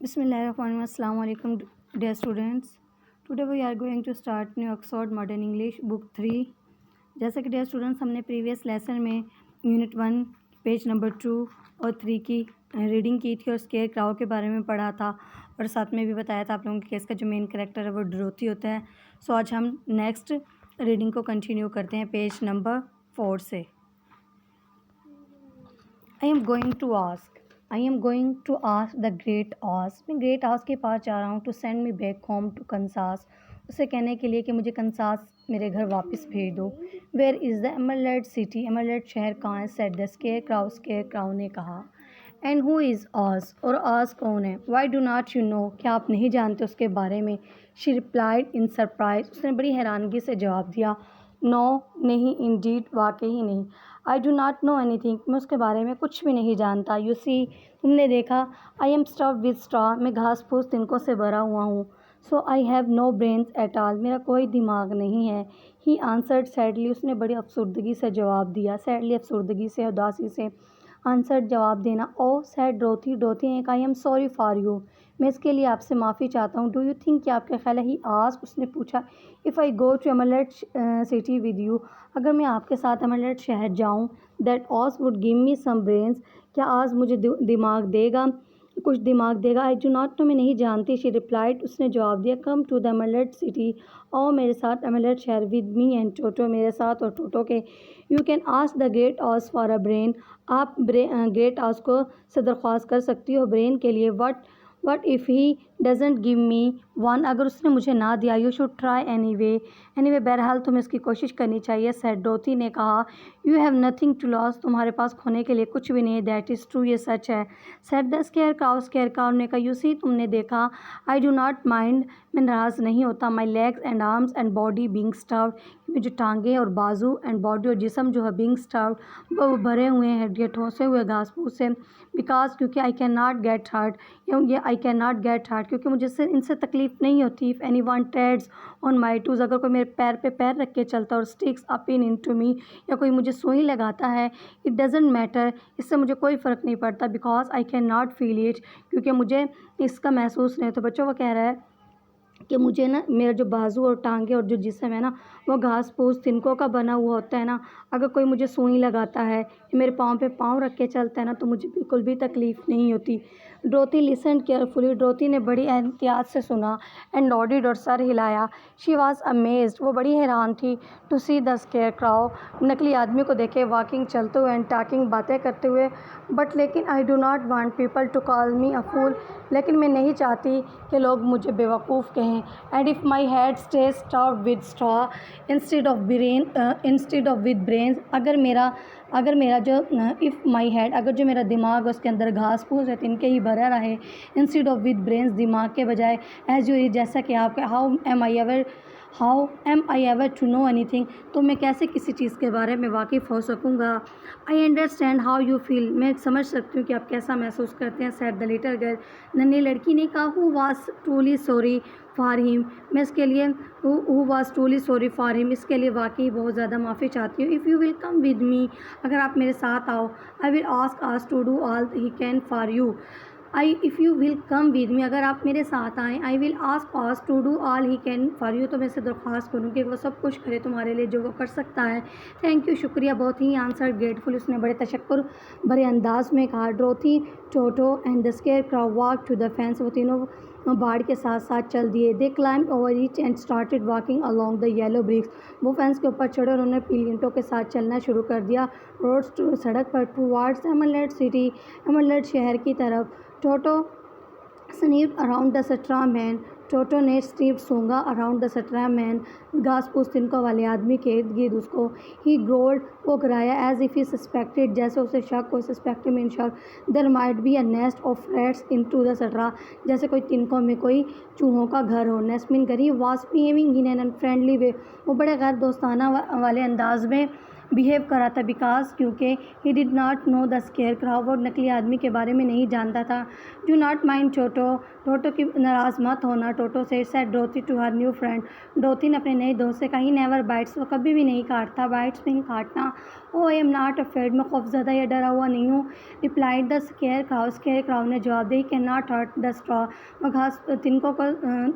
Bismillahirrahmanirrahim. Assalamu alaikum, dear students. Today we are going to start New Oxford Modern English Book 3. जैसा कि dear students हमने previous lesson में Unit 1 page number 2 और 3 की reading की थी और स्केयर क्राउ के बारे में पढ़ा था और साथ में भी बताया था आप लोगों के केस का जो मेन कैरेक्टर है वो डोरोथी होता है. सो आज हम नेक्स्ट रीडिंग को कंटिन्यू करते हैं पेज नंबर 4 से. I am going to ask the Great Oz. मैं ग्रेट ऑस के पास जा रहा हूँ. To send me back home to Kansas. उसे कहने के लिए कि मुझे कंसास मेरे घर वापस भेज दो. Where is the Emerald City. Emerald शहर कहाँ है. सेड द स्केयर क्राउ ने कहा. And who is Oz. और ऑस कौन है. Why do not you know. क्या आप नहीं जानते उसके बारे में. She replied in surprise. उसने बड़ी हैरानगी से जवाब दिया. नो नहीं, इंडीड वाकई ही नहीं. आई do not no any thing. मैं उसके बारे में कुछ भी नहीं जानता. यू सी तुमने देखा. I am stuffed with straw. मैं घास फूस तिनकों से भरा हुआ हूँ. So I have no brains at all. मेरा कोई दिमाग नहीं है. He answered sadly. उसने बड़ी अफसरदगी से जवाब दिया. सैडली अफसरदगी से, उदासी से. आंसर्ड जवाब देना. ओ सैड डोरोथी. डोरोथी ने कहा. I am sorry for you. मैं इसके लिए आपसे माफ़ी चाहता हूँ. डू यू थिंक कि आपके ख्याल है. He asked. उसने पूछा. If I go to Emerald City with you. अगर मैं आपके साथ एमरल्ड शहर जाऊँ. That Oz would give me some brains. क्या आज मुझे दिमाग देगा, कुछ दिमाग देगा. I do not know. मैं नहीं जानती. She replied. उसने जवाब दिया. Come to the Emerald City. आओ मेरे साथ एमरल्ड शहर विद मी एंड टोटो. मेरे साथ और टोटो के. You can ask the Great Oz for a brain. आप ग्रेट ऑस को से दरख्वास्त कर सकती हो ब्रेन के लिए. What if he doesn't give me one. अगर उसने मुझे ना दिया. You should try anyway. बहरहाल तुम्हें इसकी कोशिश करनी चाहिए. सेड डोरोथी ने कहा. You have nothing to lose. तुम्हारे पास खोने के लिए कुछ भी नहीं है. That is true. ये सच है. सेड द स्केयर क्राउ ने कहा. यू सी तुमने देखा. आई डू नॉट माइंड. मैं नाराज़ नहीं होता. My legs and arms and body being stuffed. मुझे टांगें और बाजू एंड बॉडी और जिसम जो है बींग स्टफ्ड वो भरे हुए हैं हड्डियाँ ठोसे हुए घास फूस से. बिकॉज क्योंकि I can not get hurt. ये I can not get hurt क्योंकि मुझे इनसे तकलीफ़ नहीं होती. If anyone treads on my toes. अगर कोई मेरे पैर पे पैर रख के चलता और sticks up into me. या कोई मुझे सुई लगाता है. It doesn't matter. इससे मुझे कोई फ़र्क नहीं पड़ता. Because I can not feel it. क्योंकि मुझे इसका महसूस नहीं. तो बच्चों, वो कह रहा है कि मुझे ना मेरा जो बाजू और टांगे और जो जिस्म है ना वो घास फूस तिनकों का बना हुआ होता है ना. अगर कोई मुझे सुई लगाता है, मेरे पाँव पे पाँव रख के चलता है ना, तो मुझे बिल्कुल भी तकलीफ़ नहीं होती. Dorothy listen carefully. डोरोथी ने बड़ी एहतियात से सुना. And nodded. और सर हिलाया. She was amazed. वो बड़ी हैरान थी. To see the scarecrow. नकली आदमी को देखे वॉकिंग चलते हुए एंड टॉकिंग बातें करते हुए. बट लेकिन I do not want people to call me a fool. लेकिन मैं नहीं चाहती कि लोग मुझे बेवकूफ़ कहें. And if my head stay stuffed with straw instead of with brains. अगर मेरा जो इफ़ माई हेड अगर जो मेरा दिमाग उसके अंदर घास फूस है तिनके ही भरा रहे. इंस्टेड ऑफ विद ब्रेन्स दिमाग के बजाय. एज यू जैसा कि आप. How am I ever to know anything. तो मैं कैसे किसी चीज़ के बारे में वाकिफ़ हो सकूँगा. I understand how you feel. मैं समझ सकती हूँ कि आप कैसा महसूस करते हैं. Said the little girl. नन्ही लड़की ने कहा. Who was truly sorry for him. मैं इसके लिए who was truly sorry for him. इसके लिए वाकई बहुत ज़्यादा माफ़ी चाहती हूँ. If you will come with me. अगर आप मेरे साथ आओ. I will ask Oz to do all he can for you. If you will come with me. अगर आप मेरे साथ आएँ. I will ask Oz to do all he can for you. तो मैं इससे दरख्वास्त करूँगी कि वो सब कुछ करे तुम्हारे लिए जो वो कर सकता है. Thank you. शुक्रिया. बहुत ही आंसर ग्रेटफुल. उसने बड़े तशक्कुर भरे अंदाज में कहा. Dorothy, Toto and the scarecrow walk to the fence. वो तीनों बाड़ के साथ साथ चल दिए. They climbed over each and started walking along the yellow bricks. वो फेंस के ऊपर चढ़े और उन्होंने पीली ईंटों के साथ चलना शुरू कर दिया. रोड्स सड़क पर. Towards emerald City. एमरल्ड शहर की तरफ. Toto sniffed around the straw man. Toto ने स्नीफ्ड सूंघा. Around the straw man. घास फूस तिनकों वाले आदमी के इर्द गिर्द उसको. He growled. वो कराया. As if he suspected. जैसे उसे शक हो. सस्पेक्टेड मीन शक. There might be a nest of rats into the straw. जैसे कोई तिनकों में कोई चूहों का घर हो. नेस्ट मीन घर. He was behaving in an unfriendly way. वो बड़े गैर दोस्ताना वाले अंदाज में बिहेव करा था बिकॉज क्योंकि he did not know the scarecrow, वो नकली आदमी के बारे में नहीं जानता था। Do not mind Toto, Toto की नाराज़ मत होना, टोटो से सेड डोथी टू हर न्यू फ्रेंड, डोथी ने अपने नए दोस्त से कहा, ही नेवर बाइट्स, वो कभी भी नहीं काटता, बाइट्स मीन काटना। ओ आई एम नॉट अफ्रेड, मैं खौफज़दा या डरा हुआ नहीं हूँ। रिप्लाइड द स्केयर क्राउ ने जवाब दिया, can not hurt the straw, वह घास तिनकों को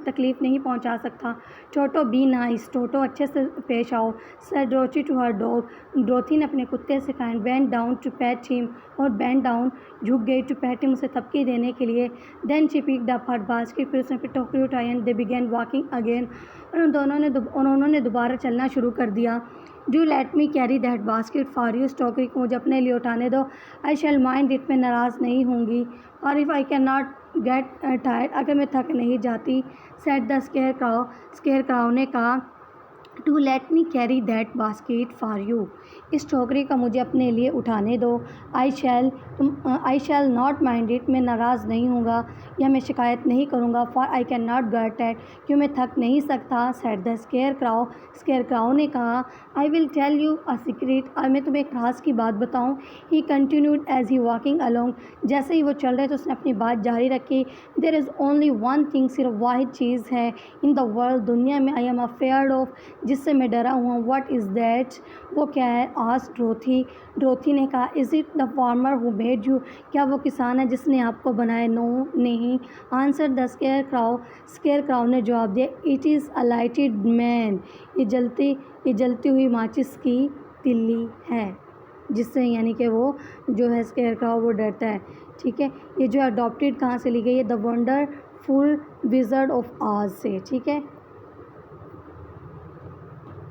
तकलीफ़ नहीं पहुँचा सकता। टोटो बी नाइस, टोटो अच्छे से पेश आओ। सेड डोथी टू हर डॉग, डोथी ने अपने कुत्ते से कहा। Bend down to pat him, और बेंड डाउन झुक गई, टू पैट हिम उसे थपकी देने के लिए। Then she picked up her basket, फिर उसने टोकरी उठाई, and they began walking again, और उन्होंने दोबारा चलना शुरू कर दिया। Do let me carry that basket for you, इस टोकरी को मुझे अपने लिए उठाने दो। आई शैल माइंड इट, मैं नाराज़ नहीं होंगी। और if I can not get tired, अगर मैं थक नहीं जाती। सेड द स्केयर क्राउ ने कहा, to let me carry that basket for you, इस टोकरी का मुझे अपने लिए उठाने दो। I shall not mind it, मैं नाराज़ नहीं होऊंगा या मैं शिकायत नहीं करूँगा। For I can not get tired, क्यों मैं थक नहीं सकता। सेड द स्केयर क्राउ ने कहा, I will tell you a secret, और मैं तुम्हें एक राज की बात बताऊँ। He continued as he walking along, जैसे ही वो चल रहे तो उसने अपनी बात जारी रखी। There is only one thing, सिर्फ वाहिद चीज़ है इन द वर्ल्ड, दुनिया में, आई एम अफेयर्ड ऑफ, जिससे मैं डरा हुआ हूँ। व्हाट इज़ दैट, वो क्या है। आस्क्ड ड्रोथी ने कहा, is it the farmer who made you, क्या वो किसान है जिसने आपको बनाया। नो, नहीं। आंसर द स्केयर क्राउ ने जवाब दिया, it is a lighted man, ये जलती हुई माचिस की तिल्ली है, जिससे यानी कि वो जो है स्केयर क्राउ वो डरता है। ठीक है, ये जो अडॉप्टेड कहाँ से ली गई है, द वंडरफुल विज़र्ड ऑफ ऑज से। ठीक है।